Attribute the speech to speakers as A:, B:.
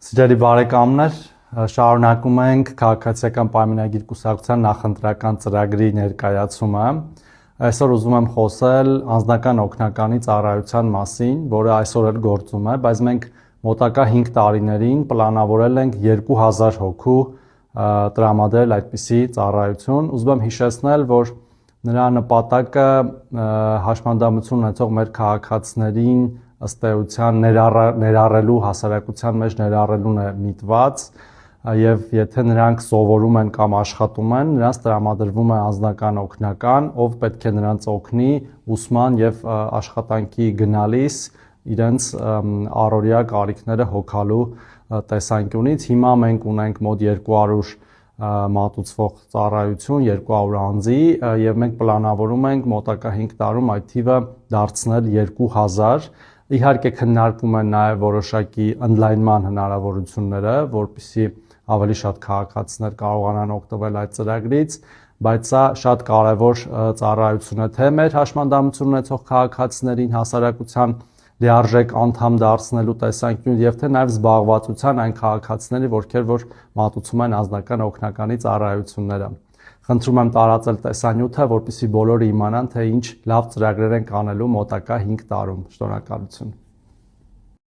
A: Սիրելի բարեկամներ, շարունակում ենք քաղաքացիական պայմանագիր կուսակցության նախընտրական ծրագրի ներկայացումը։ Այսօր ուզում եմ խոսել անձնական օգնականի ծառայության մասին, որը այսօր էլ գործում է, բայց մենք մոտակա 5 տարիներին պլանավորել ենք 2000 հոգու տրամադրել այդպիսի ծառայություն։ Ուզում եմ հիշեցնել, որ նրա նպատակը հաշմանդամություն ունեցող մեր քաղաքացիներին ըստ էության ներառելու, հասարակության մեջ ներառելուն է միտված, եւ եթե նրանք սովորում են կամ աշխատում են, նրանց տրամադրվում է անձնական օգնական, ով պետք է նրանց օգնի ուսման եւ աշխատանքի գնալիս իրենց առօրյա կարիքները հոգալու տեսանկյունից։ Հիմա մենք ունենք մոտ 200 մատուցվող ծառայություն 200 անձի եւ մենք պլանավորում ենք մոտակա 5 տարում այդ թիվը դարձնել 2000։ Իհարկե քննարկվում են նաև որոշակի ընդլայնման հնարավորությունները, որպեսզի ավելի շատ քաղաքացիներ կարողանան օգտվել այդ ծրագրից, բայց սա շատ կարևոր ծառայություն է թե մեր հաշմանդամություն ունեցող քաղաքացիներին հասարակության լիարժեք անդամ դարձնելու տեսանկյունից եւ թե նաև զբաղվածության այն քաղաքացիների, որ մատուցում են անձնական օգնականի ծառայությունները։ Խնդրում եմ տարածել տեսանյութը, որպեսզի բոլորը իմանան, թե ինչ լավ ծրագրեր ենք անելու մոտակա 5 տարում։ Շնորհակալություն։